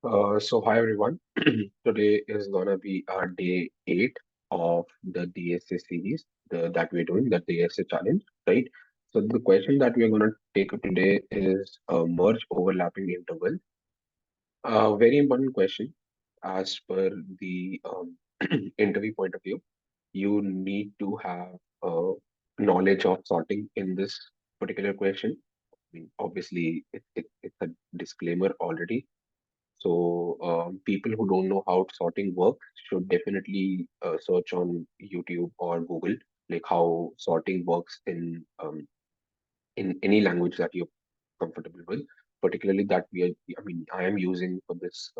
Hi everyone. Today is gonna be our day 8 of the DSA series that we're doing, the DSA challenge, right? So the question that we're gonna take up today is merge overlapping interval. Very important question as per the interview point of view. You need to have knowledge of sorting in this particular question. I mean, obviously, it's a disclaimer already, so people who don't know how sorting works should definitely search on YouTube or Google, like how sorting works in any language that you're comfortable with. Particularly that I mean, I am using for this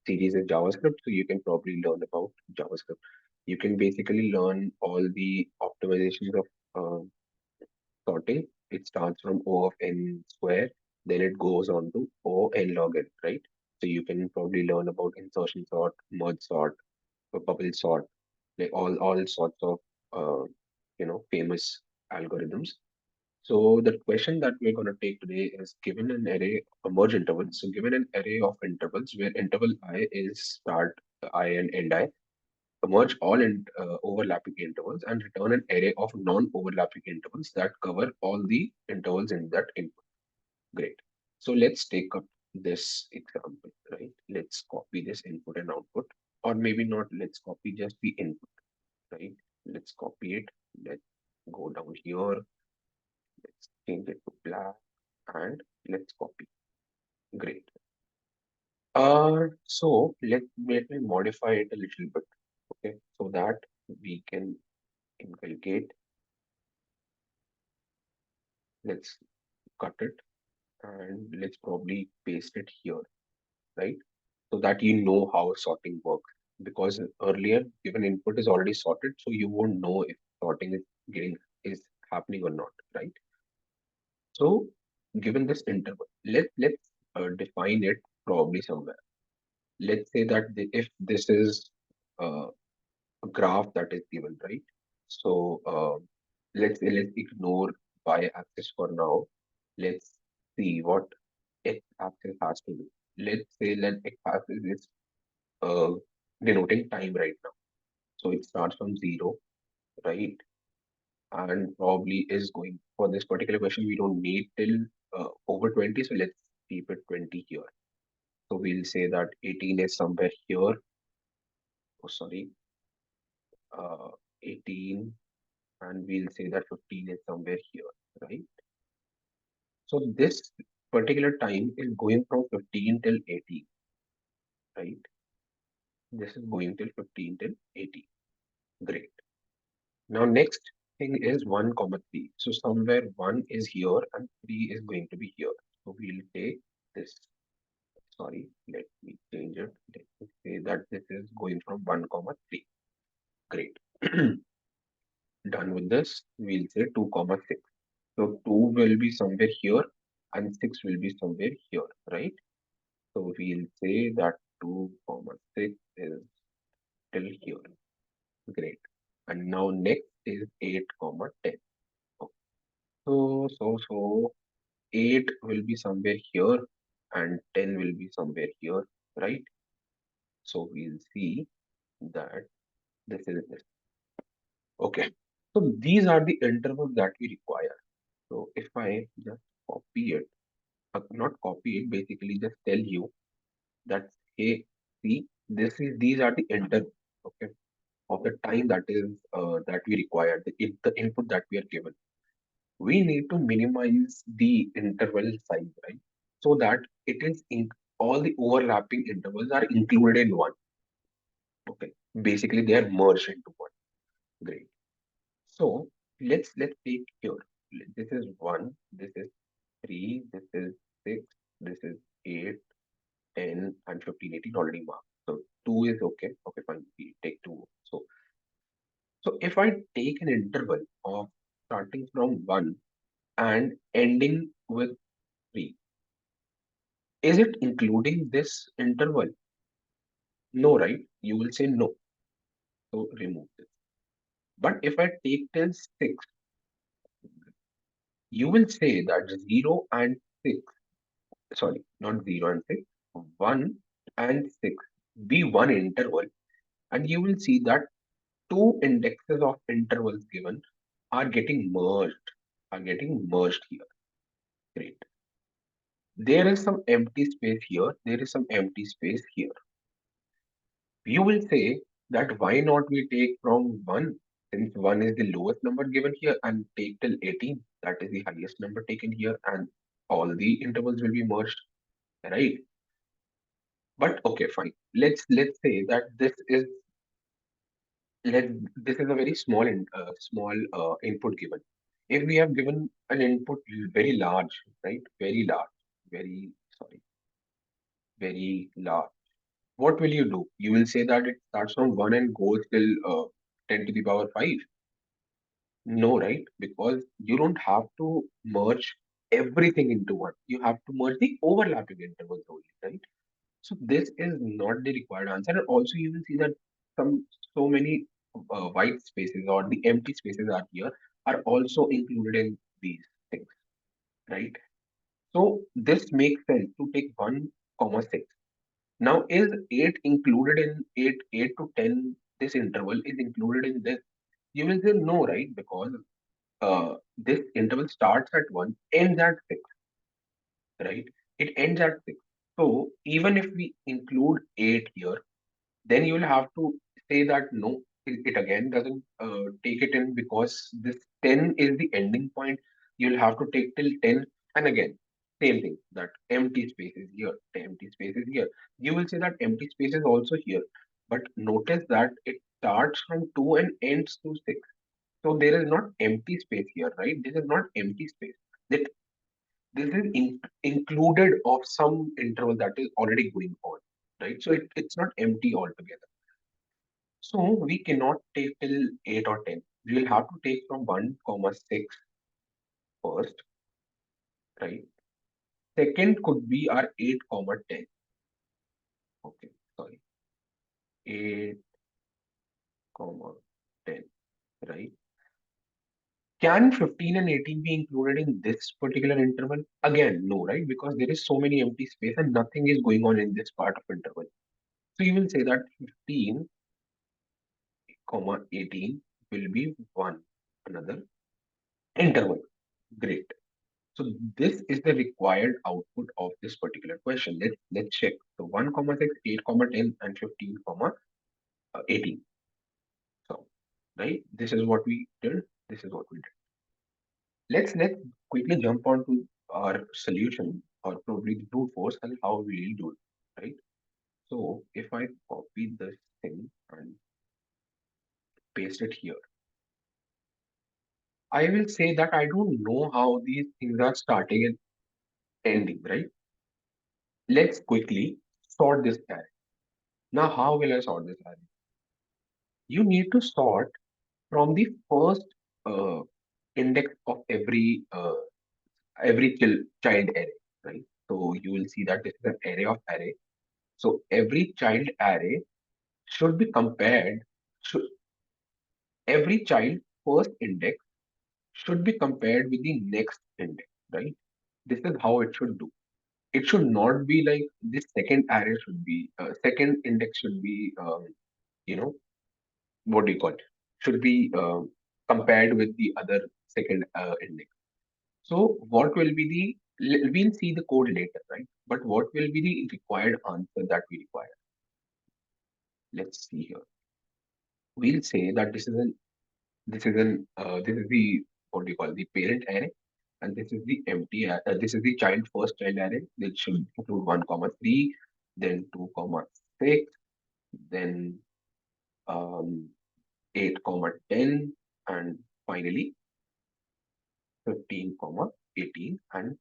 series is JavaScript, so you can probably learn about JavaScript. You can basically learn all the optimizations of sorting. It starts from O of n square, then it goes on to O n log n, right? So you can probably learn about insertion sort, merge sort, bubble sort, like all sorts of uh, famous algorithms. So the question that we're going to take today is given an array of merge intervals. So given an array of intervals where interval I is start I and end I, merge all overlapping intervals and return an array of non-overlapping intervals that cover all the intervals in that input. Great. So let's take up this example, right? Let's copy this input and output, or maybe not. Let's copy just the input, right? Let's copy it. Let's go down here. Let's change it to black and let's copy. Great. So let me modify it a little bit, okay, so that we can inculcate. Let's cut it and let's probably paste it here, right? So that you know how sorting works. Because earlier given input is already sorted, so you won't know if sorting getting is happening or not, right? So given this interval, let's define it probably somewhere. Let's say that if this is a graph that is given, right? So let's ignore y-axis for now. Let's see what x-axis has to do. Let's say that x-axis is uh, denoting time right now. So it starts from 0, right? And probably is going for this particular question. We don't need till over 20. So let's keep it 20 here. So we'll say that 18 is somewhere here. Oh, sorry, 18, and we'll say that 15 is somewhere here, right? So this particular time is going from 15 till 18, right? This is going till 15 till 18. Great. Now next thing is 1 comma 3. So somewhere 1 is here and 3 is going to be here. So we'll take this. Sorry, let me change it. Let me say that this is going from 1 comma 3. Great. Done with this, we'll say 2 comma 6. So 2 will be somewhere here and 6 will be somewhere here, right? So we'll say that 2 comma 6 is till here. Great. And now next is 8 comma 10. Okay. So 8 will be somewhere here and 10 will be somewhere here, right? So we'll see that this is this. Okay. So these are the intervals that we require. So if I just copy it, not copy it, basically just tell you that, hey, see, these are the intervals, okay, of the time that we require, the input that we are given. We need to minimize the interval size, right? So that it is in all the overlapping intervals are included in one. Okay. Basically they are merged into one. Great. So let's take here. This is one, this is three, this is six, this is 8, 10, and 15, 18 already marked. So two is okay. Okay, fine. We take two. So if I take an interval of starting from one and ending with three, is it including this interval? No, right? You will say no. So remove this. But if I take till six, you will say that zero and six, sorry, not zero and six, one and 6 be one interval, and you will see that two indexes of intervals given are getting merged here. Great. There is some empty space here. There is some empty space here. You will say that why not we take from 1, since 1 is the lowest number given here, and take till 18. That is the highest number taken here, and all the intervals will be merged, right? But okay, fine. Let's say that let this is a very small input given. If we have given an input very large, right? Very large, very sorry, very large. What will you do? You will say that it starts from 1 and goes till 10 to the power 5. No, right? Because you don't have to merge everything into one. You have to merge the overlapping intervals only, right? So this is not the required answer. And also you will see that some so many white spaces or the empty spaces are here are also included in these things, right? So this makes sense to take 1 comma 6. Now is 8 included in 8 to 10? This interval is included in this. You will say no, right? Because this interval starts at 1, ends at 6, right? It ends at 6. So even if we include 8 here, then you will have to say that no, it again doesn't take it in, because this 10 is the ending point. You'll have to take till 10, and again, same thing, that empty space is here, the empty space is here. You will say that empty space is also here, but notice that it starts from 2 and ends to 6. So there is not empty space here, right? This is not empty space. That this is included of some interval that is already going on, right? So it's not empty altogether. So we cannot take till 8 or 10. We will have to take from 1 comma 6 first, right? Second could be our 8 comma 10. Okay, sorry, 8 comma 10, right? Can 15 and 18 be included in this particular interval? Again, no, right? Because there is so many empty space and nothing is going on in this part of interval. So you will say that 15 comma 18 will be one another interval. Great. So this is the required output of this particular question. Let's check. So 1 comma 6, 8 comma 10, and 15 comma 18. So right, this is what we did. This is what we did. Let's quickly jump on to our solution, or probably the brute force, and how we will do it. Right. So if I copy this thing and paste it here, I will say that I don't know how these things are starting and ending, right? Let's quickly sort this array. Now, how will I sort this array? You need to sort from the first uh, index of every child array, right? So you will see that this is an array of array. So every child array should be compared. Should every child first index should be compared with the next index, right? This is how it should do. It should not be like this second array should be second index should be you know what do you call it, should be compared with the other second index. So what will be we'll see the code later, right? But what will be the required answer that we require? Let's see here. We'll say that this is the what do you call, the parent array, and this is the this is the first child array, which should include 1 comma 3, then 2 comma 6, then um, 8 comma 10, and finally 15 comma 18, and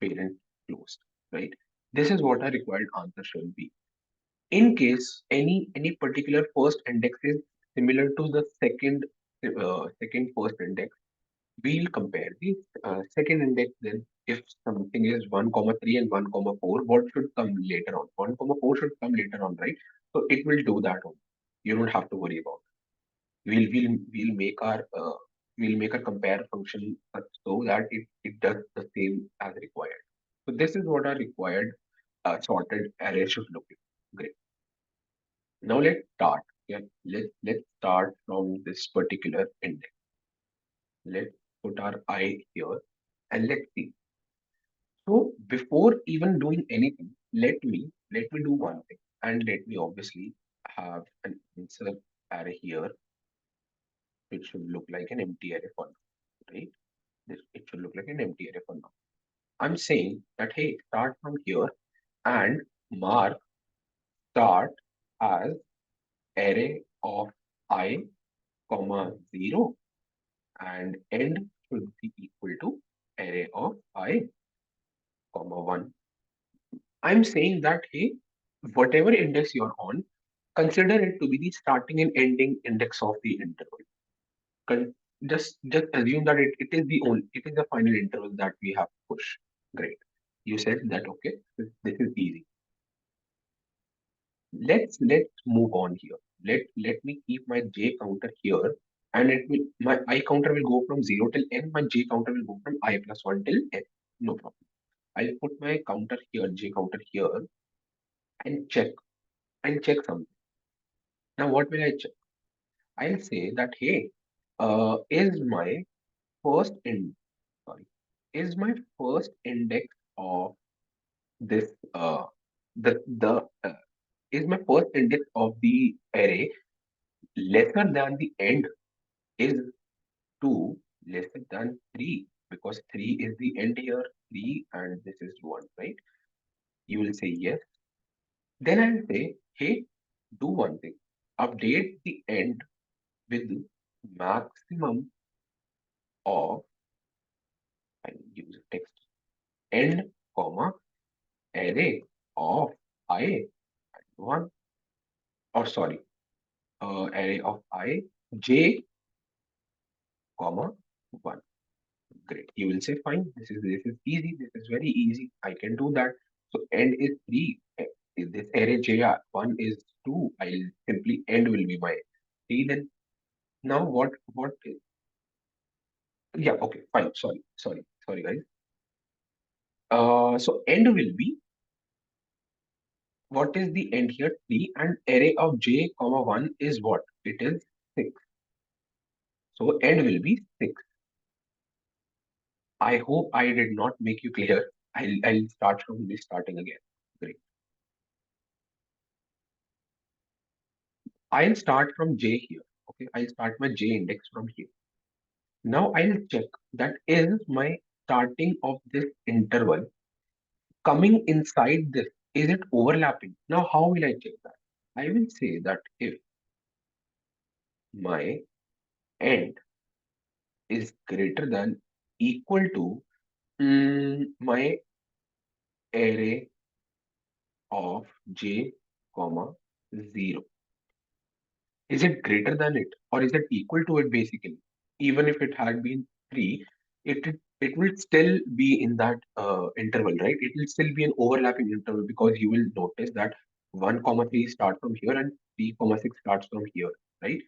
parent closed, right? This is what our required answer should be. In case any particular first index is similar to the second first index, we'll compare the second index. Then if something is 1 comma 3 and 1 comma 4, what should come later on? 1 comma 4 should come later on, right? So it will do that one. You don't have to worry about it. We'll make our compare function so that it does the same as required. So this is what our required sorted array should look like. Great. Now let's start. Yeah, let's start from this particular index. Let's put our eye here and let's see. So before even doing anything, let me do one thing, and let me obviously have an answer array here, which should look like an empty array for now, right? It should look like an empty array for now. I'm saying that hey, start from here and mark start as array of I comma 0 and end should be equal to array of I comma 1. I'm saying that hey, whatever index you're on, consider it to be the starting and ending index of the interval. Con- just assume that it is the final interval that we have to push. Great. You said that okay, this is easy. Let's move on here. Let me keep my j counter here, and it will my I counter will go from 0 till n, my j counter will go from I plus 1 till n. No problem. I'll put my counter here, j counter here, and check something. Now what will I check? I'll say that hey, is my first in sorry, is my first index of this the is my first index of the array lesser than the end? Is 2 lesser than 3? Because 3 is the end here, 3 and this is 1, right? You will say yes. Then I'll say, hey, do one thing. Update the end with maximum of, and use text, end, comma, array of I, 1, or sorry, array of I, j, comma, 1. Great. You will say, fine, this is easy. This is very easy. I can do that. So end is 3. If this array j1 is 2, I'll simply end will be my 3 then. Now what is, yeah, okay, fine. Sorry guys. So end will be, what is the end here? 3, and array of j comma 1 is what? It is 6. So end will be 6. I hope I did not make you clear. I'll start from this starting again. Great. I'll start from j here. Okay, I'll start my j index from here. Now I'll check that is my starting of this interval coming inside this. Is it overlapping? Now how will I check that? I will say that if my end is greater than equal to my array of j comma 0. Is it greater than it or is it equal to it basically? Even if it had been 3, it will still be in that interval, right? It will still be an overlapping interval because you will notice that 1 comma 3 start from here and 3 comma 6 starts from here, right?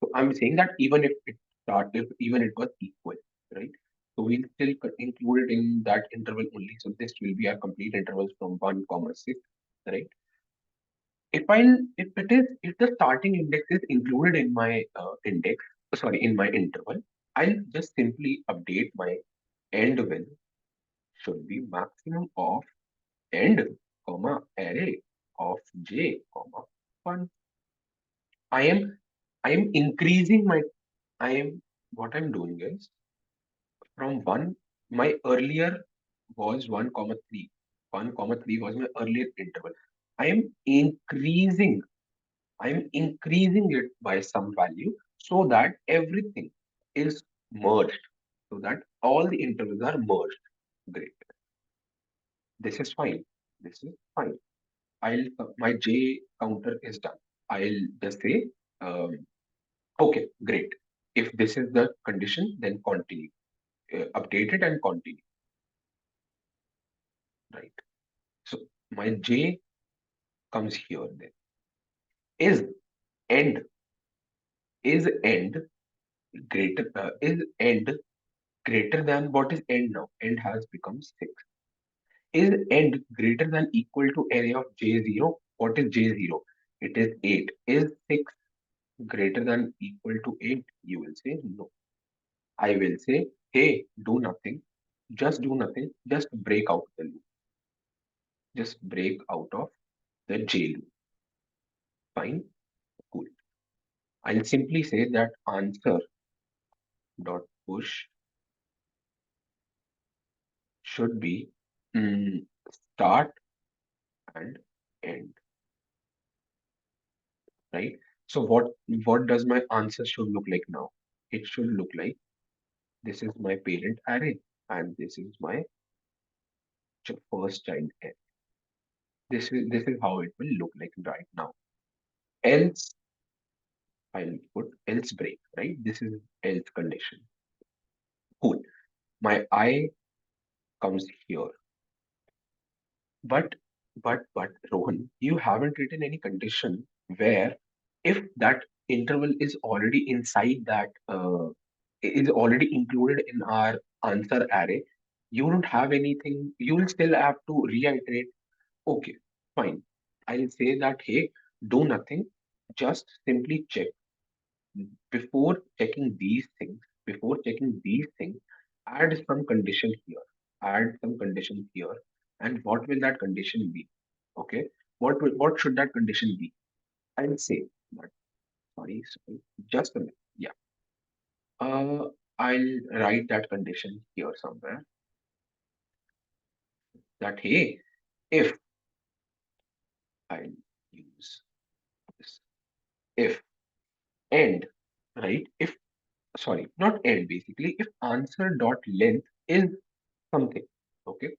So I'm saying that if even it was equal, right? So we'll still include it in that interval only. So this will be our complete intervals from 1 comma 6, right? If the starting index is included in my in my interval, I'll just simply update my end with should be maximum of end, comma, array of j, comma, 1. I am I am increasing my I am what I'm doing is from 1, my earlier was 1 comma 3. 1 comma 3 was my earlier interval. I am increasing I'm increasing it by some value so that everything is merged, so that all the intervals are merged. Great. This is fine. This is fine. My J counter is done. I'll just say, okay, great. If this is the condition, then continue. Update it and continue. Right. So my J comes here then. Is end is end greater than what is end now? End has become 6. Is end greater than equal to array of j0? What is J0? It is 8. Is 6 greater than equal to 8? You will say no. I will say, hey, do nothing. Just do nothing. Just break out the loop. Just break out of the J loop. Fine, cool. I'll simply say that answer dot push should be start and end, right? So what does my answer should look like now? It should look like this is my parent array and this is my first child n. This is how it will look like right now. Else I'll put else break, right? This is else condition. Cool. My I comes here. But but Rohan, you haven't written any condition where if that interval is already inside that is already included in our answer array, you don't have anything, you will still have to reiterate. Okay, fine. I'll say that hey, do nothing, just simply check. Before checking these things, before checking these things, add some condition here, add some condition here, and what will that condition be? Okay, what should that condition be? I'll say that. Sorry, just a minute. Yeah. Uh, I'll write that condition here somewhere. That hey, if I'll use this, if end, right? If sorry, not end basically. If answer dot length is something, okay,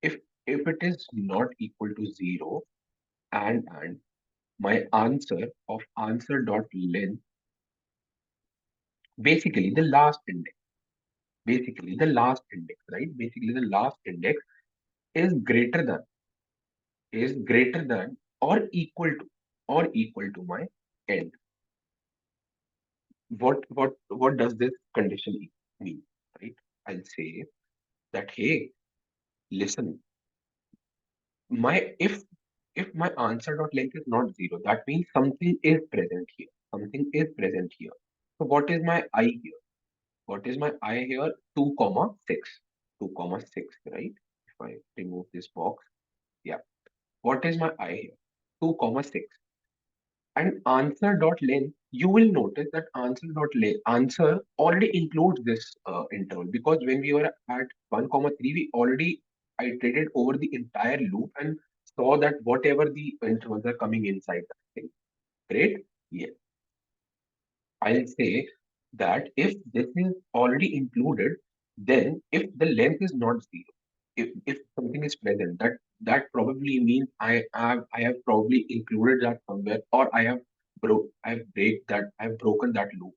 if it is not equal to 0 and my answer of answer dot length, basically the last index, basically the last index, right, basically the last index is greater than, is greater than or equal to my end. What does this condition mean, right? I'll say that hey, listen, my if my answer dot length is not 0, that means something is present here. Something is present here. So what is my I here? What is my I here? 2 comma 6. 2 comma 6, right? If I remove this box, yeah. What is my I here? 2 comma 6. And answer dot length, you will notice that answer dot length answer already includes this interval, because when we were at 1 comma 3, we already iterated over the entire loop and saw that whatever the intervals are coming inside that thing. Great. Yes. I'll say that if this is already included, then if the length is not 0, if something is present, that probably means I have probably included that somewhere, or I've broken that loop,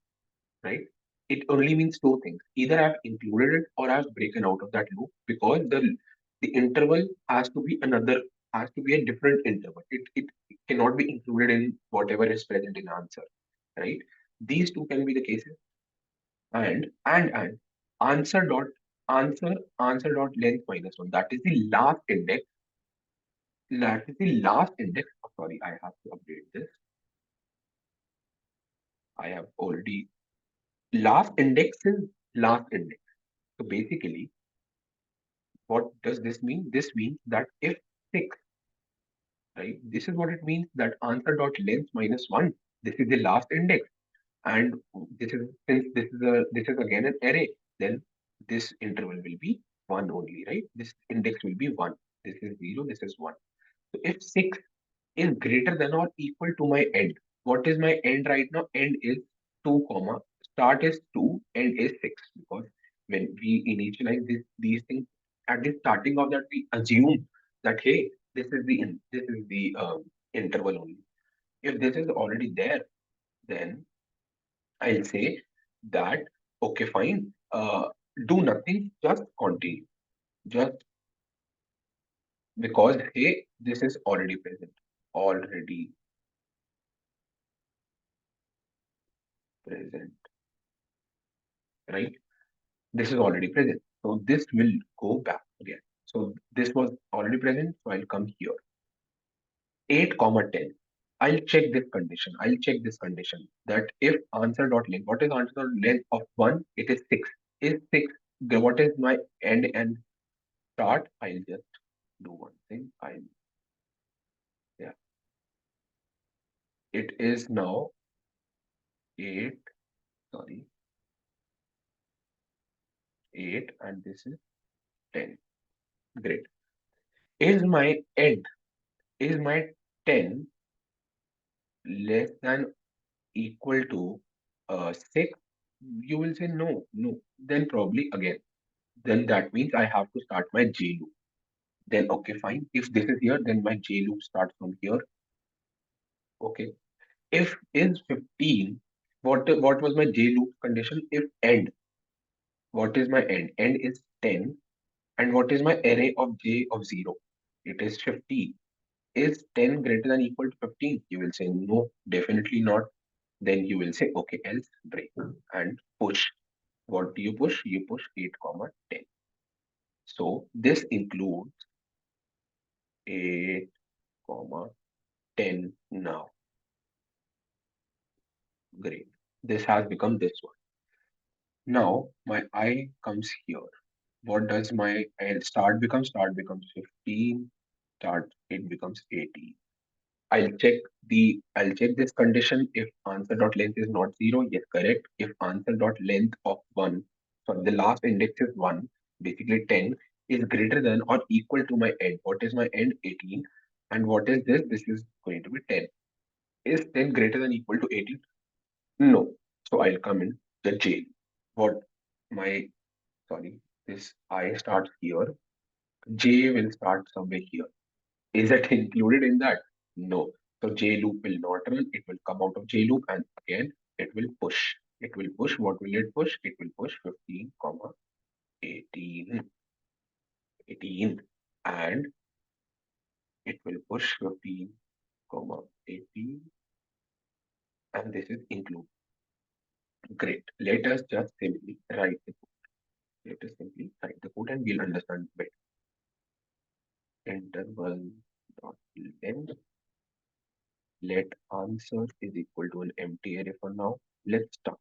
right? It only means two things. Either I've included it or I've broken out of that loop, because the interval has to be a different interval. It cannot be included in whatever is present in answer, right? These two can be the cases. And answer dot answer dot length minus one. That is the last index. That is the last index. Oh, sorry, I have to update this. I have already last index is last index. So basically, what does this mean? This means that if 6, right, this is what it means, that answer dot length minus 1, this is the last index. And this is, since this is again an array, then this interval will be 1 only, right? This index will be 1. This is 0, this is 1. So if 6 is greater than or equal to my end, what is my end right now? End is 2 comma, start is 2, end is 6, because when we initialize these things at the starting of that, we assume that hey, this is the interval only. If this is already there, then I'll say that okay, fine, do nothing, just continue, just because hey, this is already present, right? This is already present. So this will go back again. So this was already present, so I'll come here. 8 comma 10. I'll check this condition. I'll check this condition that if answer dot length, what is answer dot length of 1? It is 6. Is 6, what is my end and start? I'll just do one thing. Yeah, it is now 8, sorry, 8, and this is 10. Great. Is my end, is my 10 less than equal to 6? You will say no, no. Then probably again, then that means I have to start my J loop. Then okay, fine. If this is here, then my J loop starts from here. Okay. If is 15, what was my J loop condition? If end, what is my end? End is 10. And what is my array of J of 0? It is 15. Is 10 greater than equal to 15? You will say no, definitely not. Then you will say okay, else break and push. What do you push? You push 8 comma 10. So this includes 8 comma 10 now. Great. This has become this one. Now my I comes here. What does my I start become? Start becomes 15. Start it becomes 18. I'll check this condition if answer dot length is not 0. Yes, correct. If answer dot length of 1, so the last index is 1, basically 10, is greater than or equal to my end. What is my end? 18. And what is this? This is going to be 10. Is 10 greater than equal to 18? No. So I'll come in the J. What my, sorry, this I starts here. J will start somewhere here. Is it included in that? No. So J loop will not run. It will come out of J loop and again it will push. It will push. What will it push? It will push 15, comma 18, 18, and it will push 15, comma 18, and this is include. Great. Let us just simply write the code. Let us simply write the code and we'll understand better. Interval dot length. Let answer is equal to an empty array for now. Let's start.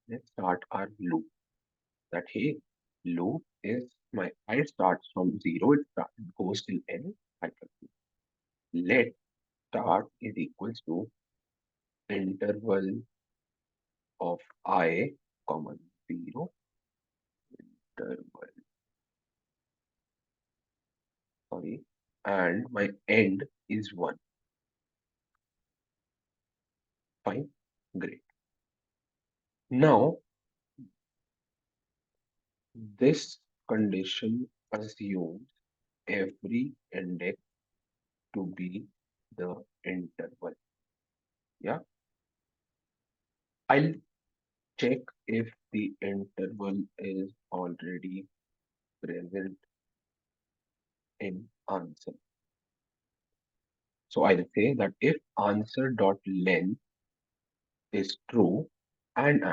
Let's start our loop. That hey, loop is my I starts from 0, it goes till n hyphen. Let start is equals to interval of I comma 0 interval, sorry, and my end is 1. Fine, great. Now this condition assumes every index to be the interval. Yeah, I'll check if the interval is already present in answer. So I'll say that if answer dot length is true and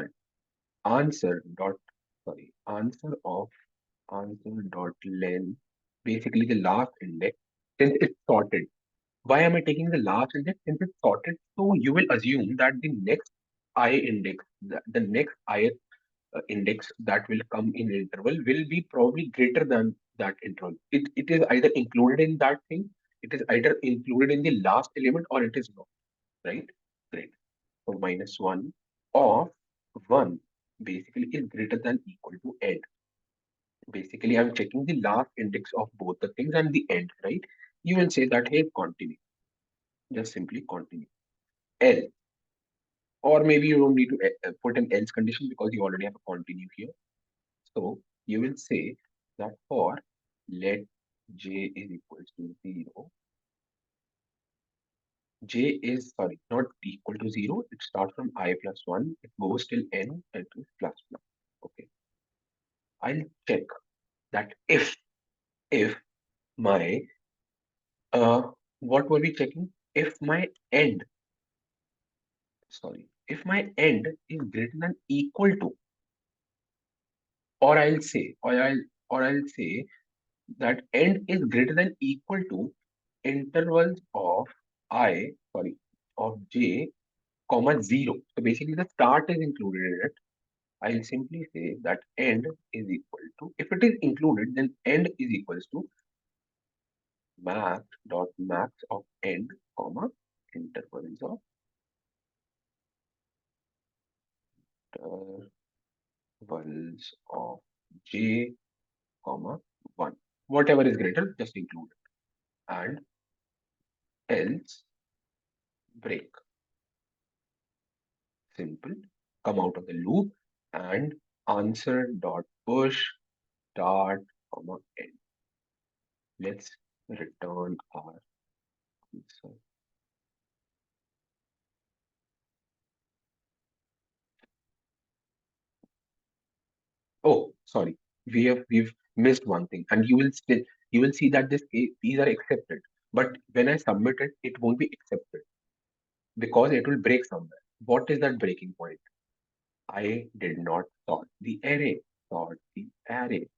answer dot, sorry, answer dot length, basically the last index, since it's sorted. Why am I taking the last index? Since it's sorted, so you will assume that the next I index, the next I index that will come in interval will be probably greater than that interval. It is either included in that thing, it is either included in the last element or it is not, right? Great. So minus 1 of 1 basically is greater than equal to end. Basically, I'm checking the last index of both the things and the end, right? You will say that, hey, continue. Just simply continue. Else, or maybe you don't need to put an else condition because you already have a continue here. So you will say that for let j is equals to 0, j is, sorry, not equal to 0, it starts from I plus 1, it goes till n and to plus plus. Okay, I'll check that if my, what were we checking? If my end, sorry, if my end is greater than equal to, or I'll say, or I'll say that end is greater than equal to intervals of sorry, of j comma 0. So basically the start is included in it. I'll simply say that end is equal to, if it is included, then end is equals to max dot max of end comma intervals of intervals of j comma 1. Whatever is greater, just include it. And else break. Simple. Come out of the loop and answer dot push start comma end. Let's return our answer. Oh, sorry. We've missed one thing, and you will see that these are accepted. But when I submit it, it won't be accepted because it will break somewhere. What is that breaking point? I did not sort the array. Sort the array.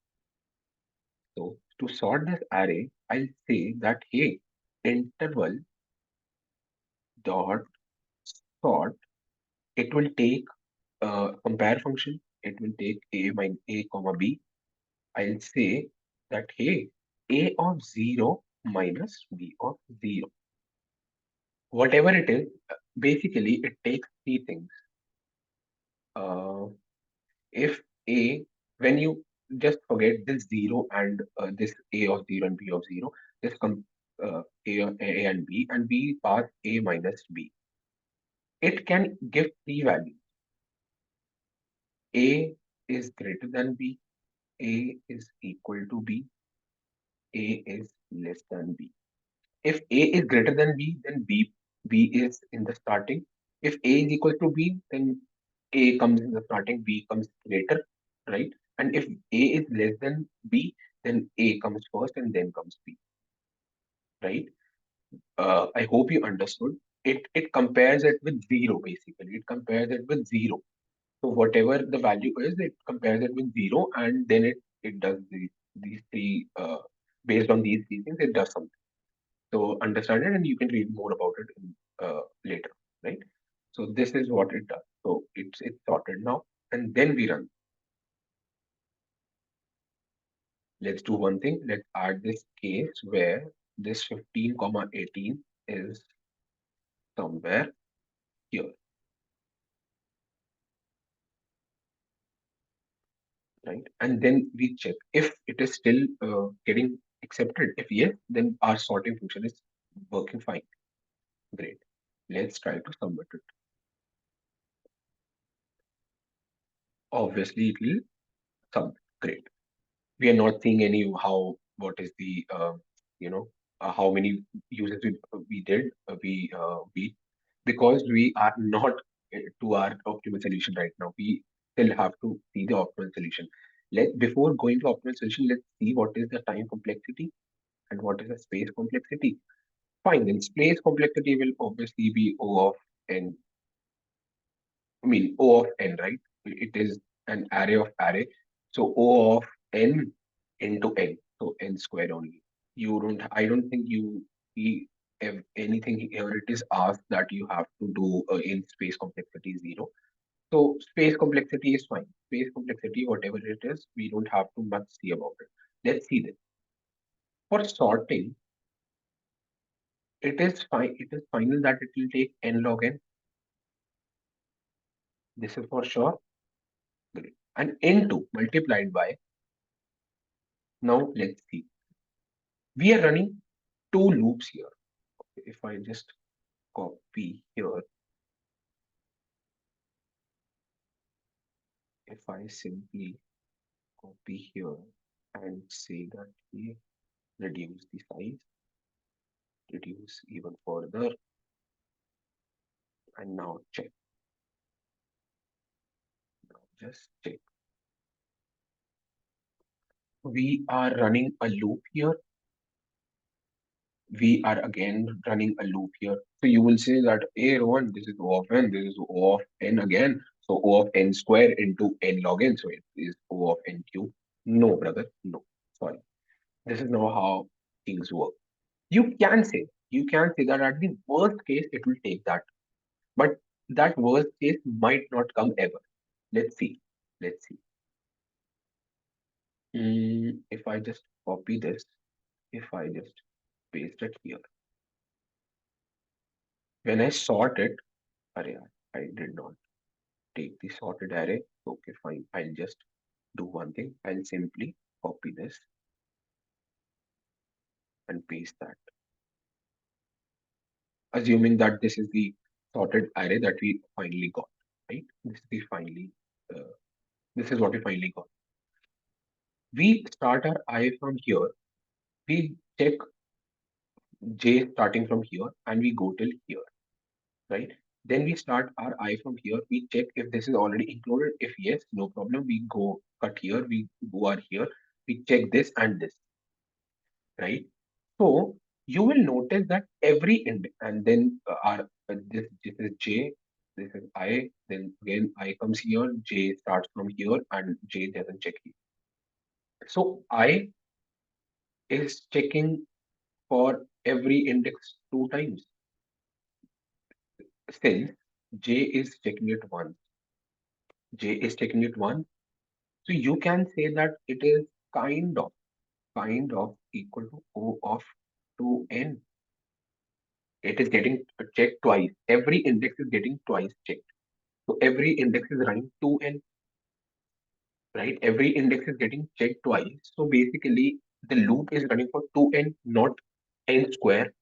So to sort this array, I'll say that hey, interval dot sort. It will take compare function. It will take a minus a comma b. I'll say that hey, a of 0 minus b of 0. Whatever it is, basically it takes three things. Uh, if a, when you just forget this 0 and this a of 0 and b of 0, just come a and b pass a minus b. It can give three values. A is greater than b, a is equal to b, a is less than b. If A is greater than B, then B is in the starting. If A is equal to B, then A comes in the starting, B comes later, right? And if A is less than B, then A comes first and then comes B, right? I hope you understood. It compares it with zero basically. It compares it with zero. So whatever the value is, it compares it with zero, and then it does these three based on these three things, it does something. So understand it, and you can read more about it later, right? So this is what it does. So it's sorted now, and then we run. Let's do one thing. Let's add this case where this 15 comma 18 is somewhere here, right? And then we check if it is still getting accepted. If yes, then our sorting function is working fine. Great. Let's try to submit it. Obviously, it will submit. Great. We are not seeing any how what is the you know how many users we did we because we are not to our optimal solution right now. We still have to see the optimal solution. Let Before going to optimal solution, let's see what is the time complexity and what is the space complexity. Fine, then space complexity will obviously be O of n. I mean, O of n, right? It is an array of array. So O of n into n. So n square only. I don't think have anything here it is asked that you have to do in space complexity 0. So space complexity is fine. Space complexity, whatever it is, we don't have to much see about it. Let's see this. For sorting, it is fine. It is final that it will take n log n. This is for sure. Great. And n2 multiplied by. Now let's see. We are running two loops here. If I just copy here, if I simply copy here and say that we reduce the size, reduce even further, and now check. Now just check. We are running a loop here. We are again running a loop here. So you will say that A1, this is O of n, this is O of n again. So O of n square into n log n. So it is O of n cube. No, brother, no. Sorry. This is not how things work. You can say, You can say that at the worst case it will take that, but that worst case might not come ever. Let's see. Let's see. If I just copy this, if I just paste it here, when I sort it, array, I did not take the sorted array. Okay, fine. I'll just do one thing. I'll simply copy this and paste that, assuming that this is the sorted array that we finally got, right? Uh, this is what we finally got. We start our I from here. We check J starting from here and we go till here, right? Then we start our I from here. We check if this is already included. If yes, no problem. We go cut here. We go our here. We check this and this, right? So you will notice that every index, and then this is J, this is I, then again I comes here, J starts from here, and J doesn't check here. So I is checking for every index two times. Since J is checking it once, J is checking it once, so you can say that it is kind of equal to O of 2n. It is getting checked twice. Every index is getting twice checked. So every index is running 2n, right? Every index is getting checked twice. So basically, the loop is running for 2n, not n square.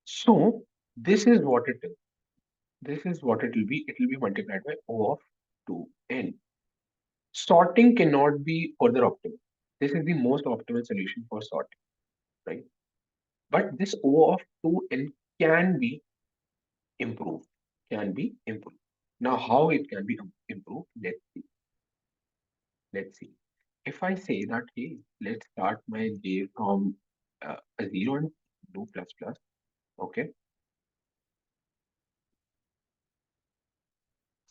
So this is what it is. This is what it will be. It will be multiplied by O of 2n. Sorting cannot be further optimal. This is the most optimal solution for sorting, right? But this O of 2n can be improved. Can be improved. Now, how it can be improved? Let's see. If I say that, hey, let's start my J from a 0 and do plus plus, okay?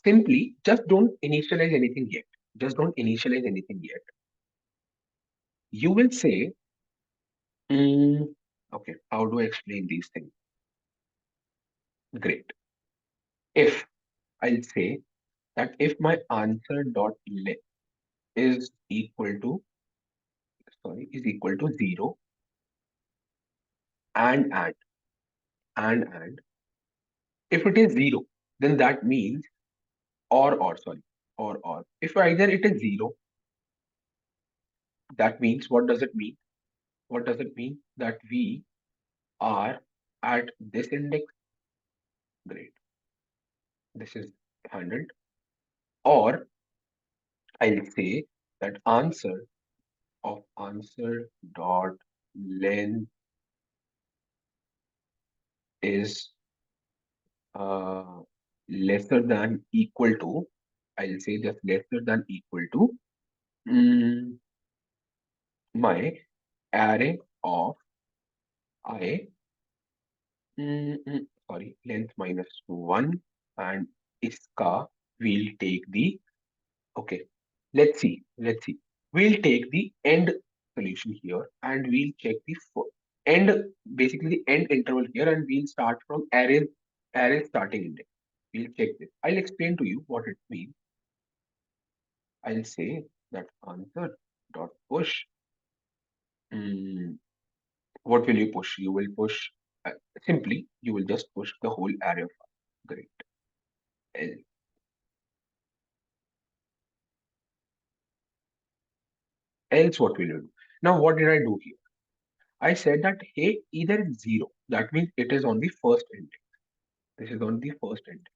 Simply, just don't initialize anything yet. Just don't initialize anything yet. You will say, mm, okay, how do I explain these things? Great. If I'll say that if my answer dot length is equal to, is equal to 0 and and if it is 0, then that means or if either it is 0, that means what does it mean? What does it mean? That we are at this index. Great, this is handled. Or I'll say that answer dot length is uh, lesser than equal to, I'll say just lesser than equal to mm, my array of I, length minus 1, and iska will take the, okay, let's see. We'll take the end solution here and we'll check the end, basically the end interval here, and we'll start from array starting index. We'll check this. I'll explain to you what it means. I'll say that answer dot push. Mm, what will you push? You will push simply. You will just push the whole array of great. Else, else what will you do? Now, what did I do here? I said that hey, either it's zero. That means it is on the first index. This is on the first index,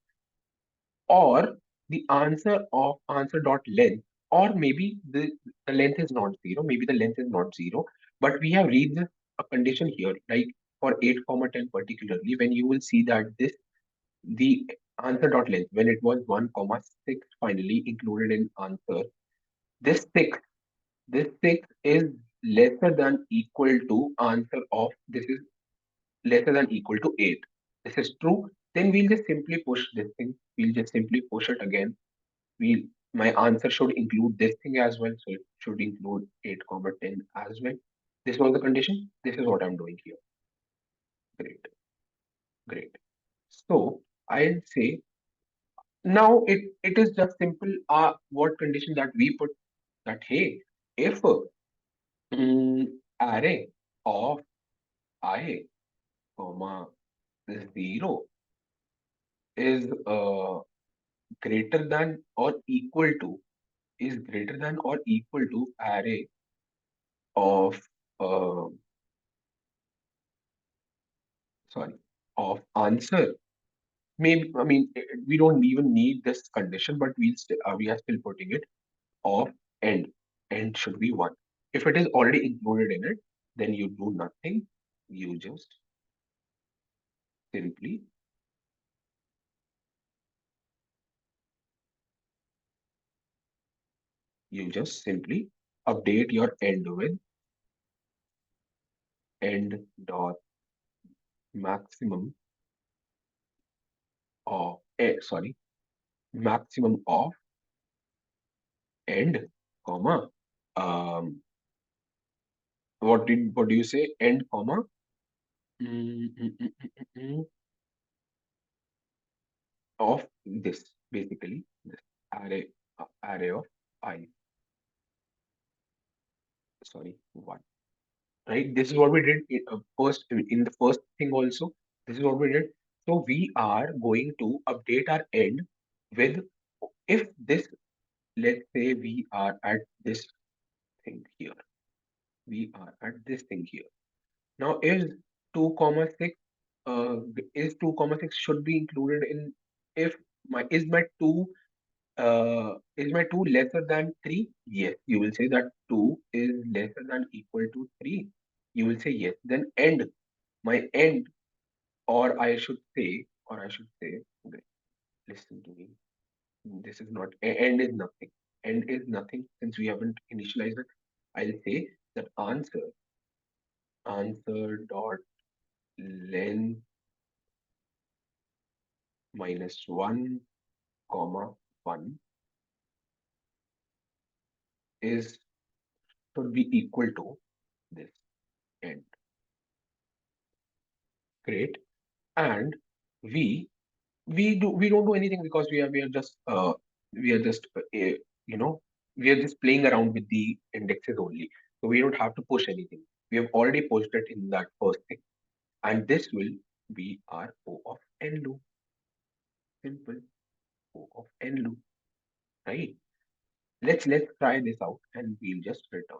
or the answer of answer dot length, or maybe the length is not zero. Maybe the length is not zero, but we have reached a condition here, like for 8 comma 10 particularly, when you will see that this the answer dot length when it was 1 comma 6 finally included in answer, this 6 this 6 is lesser than equal to answer of this is lesser than equal to 8. This is true. Then we'll just simply push this thing. We'll just simply push it again. We'll My answer should include this thing as well. So it should include 8 comma 10 as well. This was the condition. This is what I'm doing here. So I'll say now it is just simple what condition that we put that hey, if mm, array of I comma 0 is greater than or equal to is greater than or equal to array of uh, sorry of answer. Maybe I mean we don't even need this condition, but we are still putting it of end. End should be one. If it is already included in it, then you do nothing. You just simply you just simply update your end with end dot maximum of sorry maximum of end comma um what do you say end comma mm, mm, mm, mm, of this basically this array array of I sorry one, right? This is what we did first in the first thing also. This is what we did. So we are going to update our end with if this, let's say we are at this thing here. We are at this thing here. Now is 2 comma 6 is 2 comma 6 should be included in if my is my 2 lesser than 3? Yes, you will say that 2 is lesser than equal to 3. You will say yes. Then end, my end, or I should say, okay, listen to me. This is not, end is nothing. End is nothing since we haven't initialized it. I'll say that answer dot len minus 1 comma 1 is should be equal to this end. Great. And we we don't do anything because we are just you know we are just playing around with the indexes only, so we don't have to push anything. We have already pushed it in that first thing, and this will be our O of n loop. Simple. O of n loop, right? Let's try this out and we'll just return.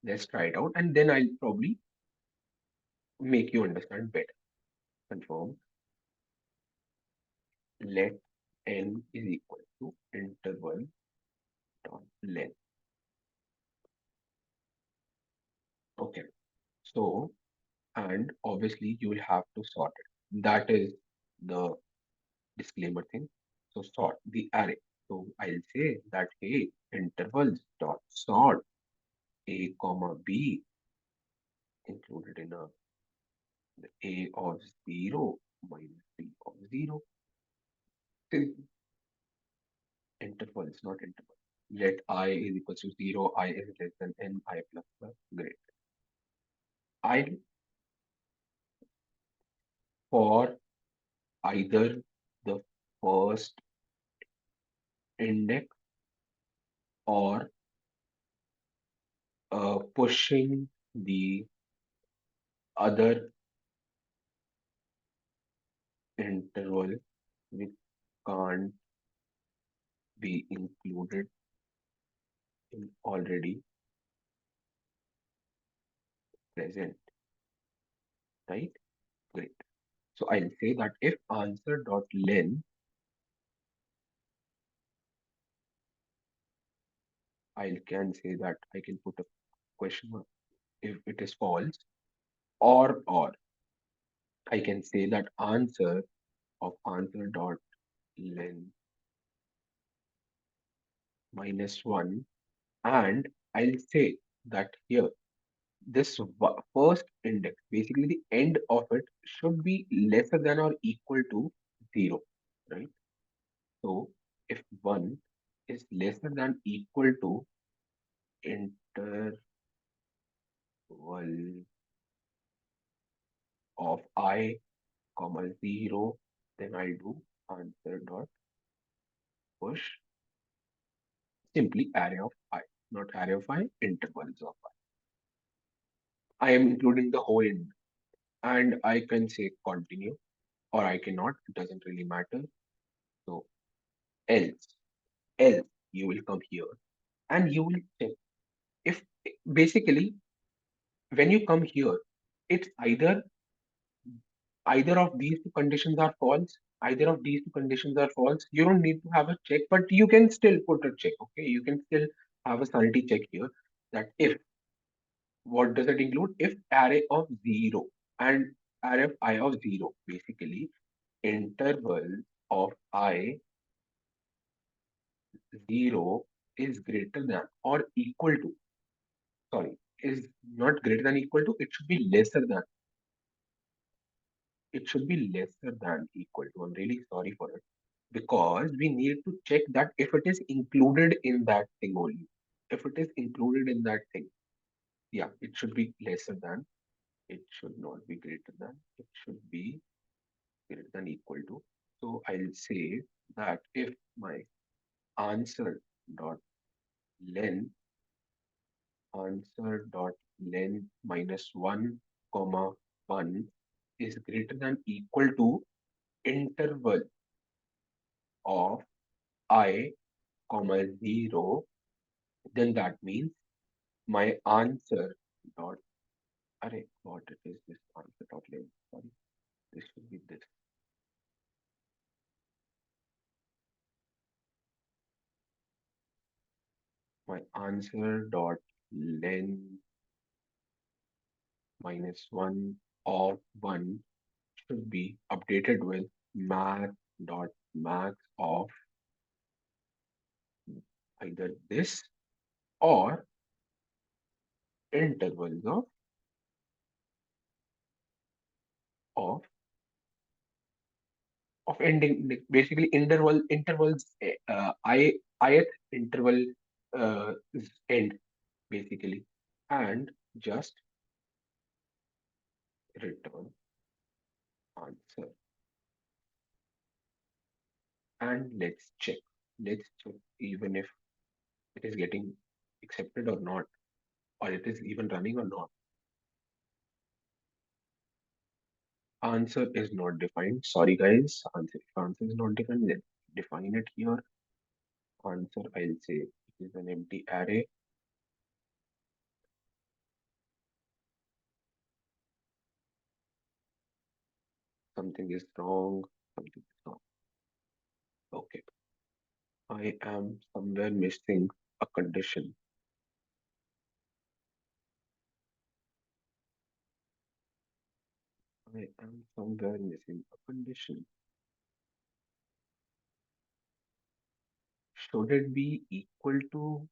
Let's try it out and then I'll probably make you understand better. Confirm let n is equal to interval dot length. Okay, so and obviously you will have to sort it. That is the disclaimer thing. So sort the array. So I'll say that hey, intervals dot sort a comma b included in the a of 0 minus b of 0. Simple. Intervals, not interval. Let I is equal to 0, I is less than n, I plus plus. Great. I for either the first index or pushing the other interval which can't be included in already present, right? Great. So I'll say that if answer dot len, I can say that I can put a question mark if it is false, or I can say that answer of answer dot len minus one, and I'll say that here this first index, basically the end of it, should be lesser than or equal to 0, right? So if 1 is lesser than equal to interval of I comma 0, then I'll do answer dot push simply array of I, not array of I, intervals of I. I am including the whole in, and I can say continue or I cannot, it doesn't really matter. So else, else you will come here and you will check if basically when you come here, it's either of these two conditions are false, either of these two conditions are false. You don't need to have a check, but you can still put a check. Okay, you can still have a sanity check here that if what does it include? If array of 0 and array of I of 0, basically interval of I 0 is greater than or equal to, sorry, is not greater than equal to, it should be lesser than, it should be lesser than equal to. I'm really sorry for it because we need to check that if it is included in that thing only. If it is included in that thing, yeah, it should be lesser than, it should not be greater than, it should be greater than equal to. So I'll say that if my answer dot len answer dot len minus 1 comma 1 is greater than equal to interval of I comma 0, then that means my answer dot array, what it is this answer dot len, sorry, this should be this. My answer dot len minus 1 of 1 should be updated with math dot max of either this or intervals of ending, basically intervals, ith interval end basically, and just return answer. And let's check even if it is getting accepted or not, or it is even running or not. Answer is not defined. Sorry guys, answer is not defined. Let's define it here. Answer, I'll say it is an empty array. Something is wrong. Something is wrong. Okay. I am somewhere missing a condition. I am somewhere missing a condition. Should it be equal to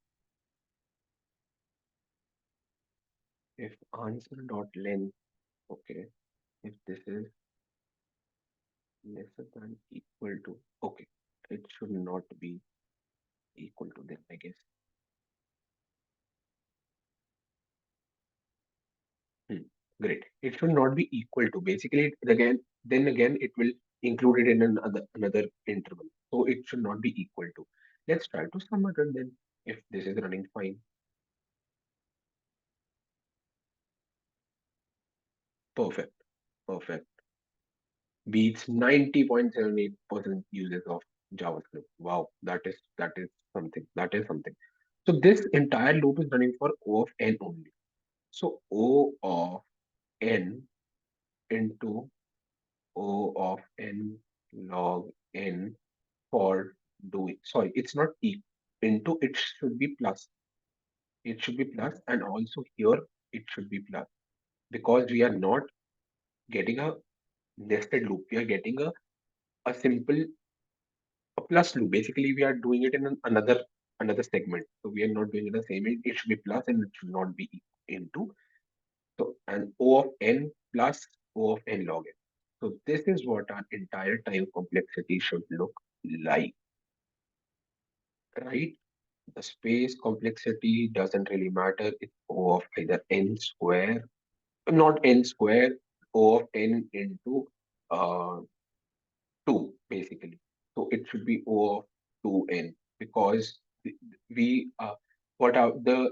if answer dot length? Okay. If this is lesser than equal to, okay, it should not be equal to then, I guess. Hmm. Great. It should not be equal to. Basically, then again, it will include it in another interval. So it should not be equal to. Let's try to sum it and then if this is running fine. Perfect. Perfect. Beats 90.78% uses of JavaScript. Wow, that is something. That is something. So this entire loop is running for O of n only. So O of n into O of n log n for doing, sorry, it's not into, it should be plus. It should be plus, and also here it should be plus because we are not getting a nested loop. We are getting a simple a plus loop. Basically, we are doing it in another segment. So we are not doing it the same. It should be plus and it should not be into. So and O of n plus O of n log n. So this is what our entire time complexity should look like, right? The space complexity doesn't really matter. It's O of either n square, not n square. O of n into uh, 2 basically. So it should be O of 2n because we what are the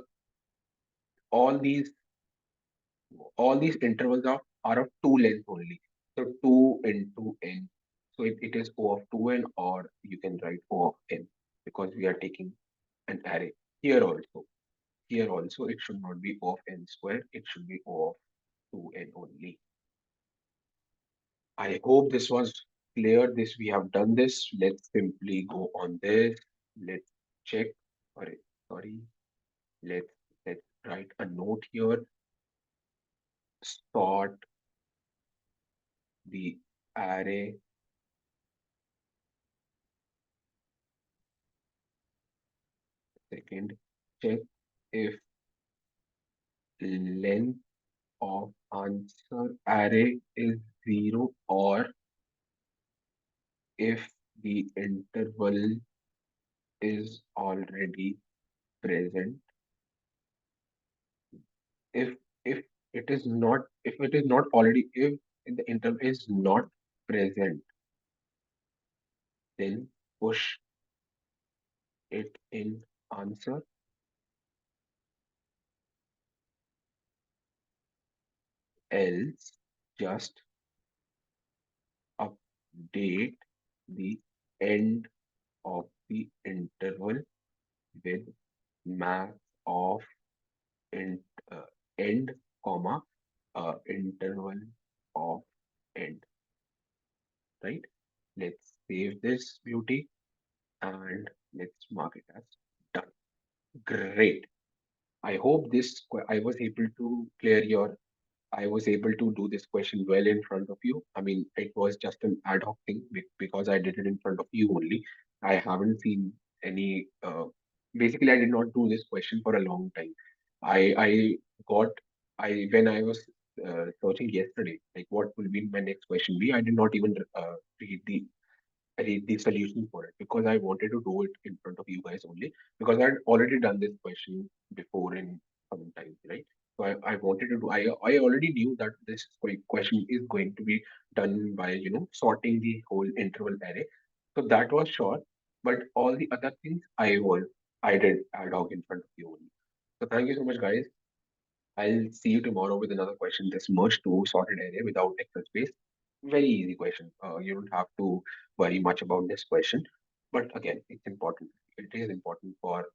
all these all these intervals are of two lengths only. So 2 into n. So it is O of 2n, or you can write O of n because we are taking an array. Here also. Here also it should not be O of n square, it should be O of 2n only. I hope this was clear. This we have done this. Let's simply go on this. Let's check. Sorry. Let's let's write a note here. Sort the array. Second, check if length of answer array is zero, or if the interval is already present. If if it is not already, if the interval is not present, then push it in answer, else just update the end of the interval with math of int, end, comma, interval of end, right? Let's save this beauty and let's mark it as done. Great. I hope I was able to clear your I was able to do this question well in front of you. I mean, it was just an ad hoc thing because I did it in front of you only. I haven't seen any. Basically, I did not do this question for a long time. I got when I was searching yesterday, like what will be my next question be. I did not even read the solution for it because I wanted to do it in front of you guys only because I'd already done this question before in some time, right? So I wanted to do, I already knew that this question is going to be done by, sorting the whole interval array. So that was sure, but all the other things I did ad hoc in front of you only. So thank you so much, guys. I'll see you tomorrow with another question. This merge to sorted array without Excel space. Very easy question. You don't have to worry much about this question. But again, it's important. It is important for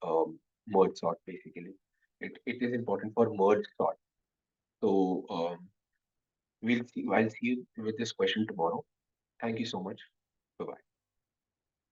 merge sort basically. It is important for merge sort. So I'll see you with this question tomorrow. Thank you so much. Bye bye.